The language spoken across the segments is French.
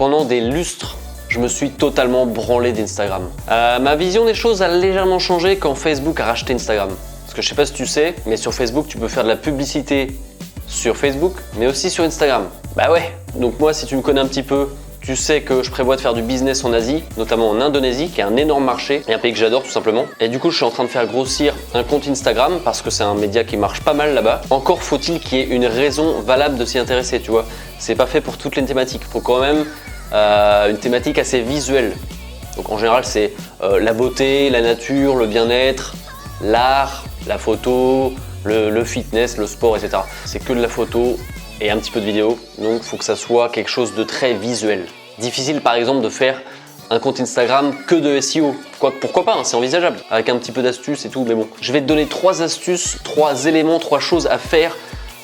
Pendant des lustres, je me suis totalement branlé d'Instagram. Ma vision des choses a légèrement changé quand Facebook a racheté Instagram. Parce que je sais pas si tu sais, mais sur Facebook, tu peux faire de la publicité sur Facebook, mais aussi sur Instagram. Bah ouais, donc moi, si tu me connais un petit peu, tu sais que je prévois de faire du business en Asie, notamment en Indonésie, qui est un énorme marché et un pays que j'adore tout simplement. Et du coup, je suis en train de faire grossir un compte Instagram parce que c'est un média qui marche pas mal là-bas. Encore faut-il qu'il y ait une raison valable de s'y intéresser, tu vois. C'est pas fait pour toutes les thématiques. Il faut quand même une thématique assez visuelle. Donc en général, c'est la beauté, la nature, le bien-être, l'art, la photo, le fitness, le sport, etc. C'est que de la photo et un petit peu de vidéo, donc il faut que ça soit quelque chose de très visuel. Difficile par exemple de faire un compte Instagram que de SEO. Pourquoi pas, hein, c'est envisageable, avec un petit peu d'astuces et tout, mais bon. Je vais te donner 3 astuces, 3 éléments, 3 choses à faire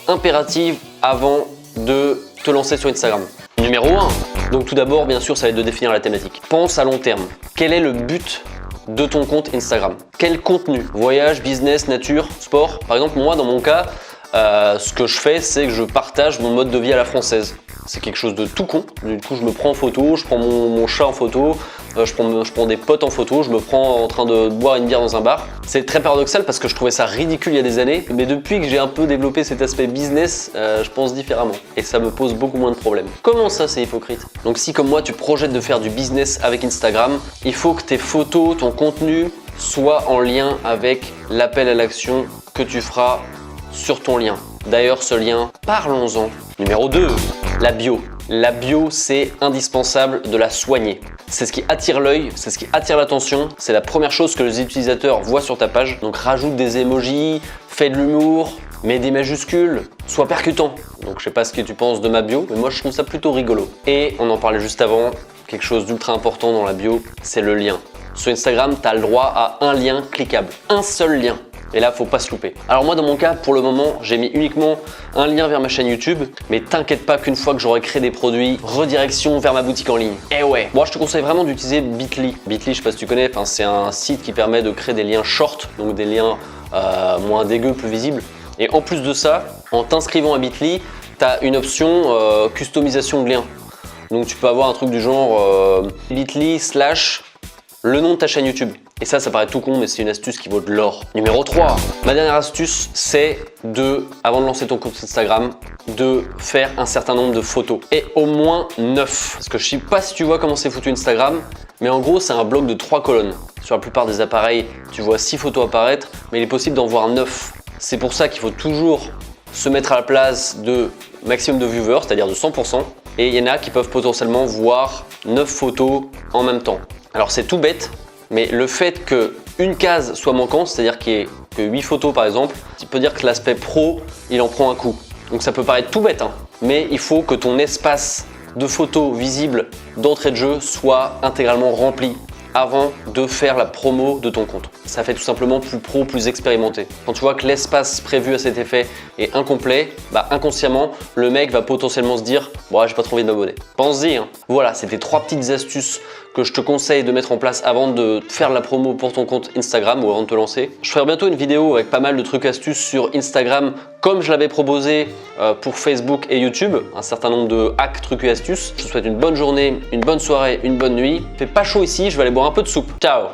impératives avant de te lancer sur Instagram. Numéro 1, donc tout d'abord, bien sûr, ça va être de définir la thématique. Pense à long terme. Quel est le but de ton compte Instagram? Quel contenu? Voyage, business, nature, sport? Par exemple, moi, dans mon cas, ce que je fais, c'est que je partage mon mode de vie à la française. C'est quelque chose de tout con. Du coup, je me prends en photo, je prends mon chat en photo, je prends des potes en photo, je me prends en train de boire une bière dans un bar. C'est très paradoxal parce que je trouvais ça ridicule il y a des années, mais depuis que j'ai un peu développé cet aspect business, je pense différemment et ça me pose beaucoup moins de problèmes. Comment ça, c'est hypocrite? Donc si comme moi, tu projettes de faire du business avec Instagram, il faut que tes photos, ton contenu soient en lien avec l'appel à l'action que tu feras sur ton lien. D'ailleurs, ce lien, parlons-en. Numéro 2, la bio. La bio, c'est indispensable de la soigner. C'est ce qui attire l'œil, c'est ce qui attire l'attention. C'est la première chose que les utilisateurs voient sur ta page. Donc rajoute des emojis, fais de l'humour, mets des majuscules, sois percutant. Donc je sais pas ce que tu penses de ma bio, mais moi je trouve ça plutôt rigolo. Et on en parlait juste avant, quelque chose d'ultra important dans la bio, c'est le lien. Sur Instagram, tu as le droit à un lien cliquable, un seul lien. Et là, faut pas se louper. Alors moi, dans mon cas, pour le moment, j'ai mis uniquement un lien vers ma chaîne YouTube. Mais t'inquiète pas qu'une fois que j'aurai créé des produits, redirection vers ma boutique en ligne. Eh ouais. Moi, je te conseille vraiment d'utiliser Bitly. Bitly, je sais pas si tu connais, c'est un site qui permet de créer des liens short, donc des liens moins dégueux, plus visibles. Et en plus de ça, en t'inscrivant à Bitly, tu as une option customisation de liens. Donc tu peux avoir un truc du genre Bitly / le nom de ta chaîne YouTube. Et ça paraît tout con, mais c'est une astuce qui vaut de l'or. Numéro 3, ma dernière astuce, c'est avant de lancer ton compte Instagram, de faire un certain nombre de photos. Et au moins 9. Parce que je sais pas si tu vois comment c'est foutu Instagram, mais en gros, c'est un bloc de 3 colonnes. Sur la plupart des appareils, tu vois 6 photos apparaître, mais il est possible d'en voir 9. C'est pour ça qu'il faut toujours se mettre à la place de maximum de viewers, c'est-à-dire de 100%. Et il y en a qui peuvent potentiellement voir 9 photos en même temps. Alors c'est tout bête, mais le fait qu'une case soit manquante, c'est-à-dire qu'il n'y ait que 8 photos par exemple, tu peux dire que l'aspect pro, il en prend un coup. Donc ça peut paraître tout bête, hein, mais il faut que ton espace de photos visibles d'entrée de jeu soit intégralement rempli avant de faire la promo de ton compte. Ça fait tout simplement plus pro, plus expérimenté. Quand tu vois que l'espace prévu à cet effet est incomplet, inconsciemment, le mec va potentiellement se dire « Bon, j'ai pas trop envie de m'abonner ». Pense-y, hein. Voilà, c'était 3 petites astuces que je te conseille de mettre en place avant de faire la promo pour ton compte Instagram ou avant de te lancer. Je ferai bientôt une vidéo avec pas mal de trucs astuces sur Instagram comme je l'avais proposé pour Facebook et YouTube, un certain nombre de hacks, trucs et astuces. Je te souhaite une bonne journée, une bonne soirée, une bonne nuit. Il fait pas chaud ici, je vais aller boire un peu de soupe. Ciao!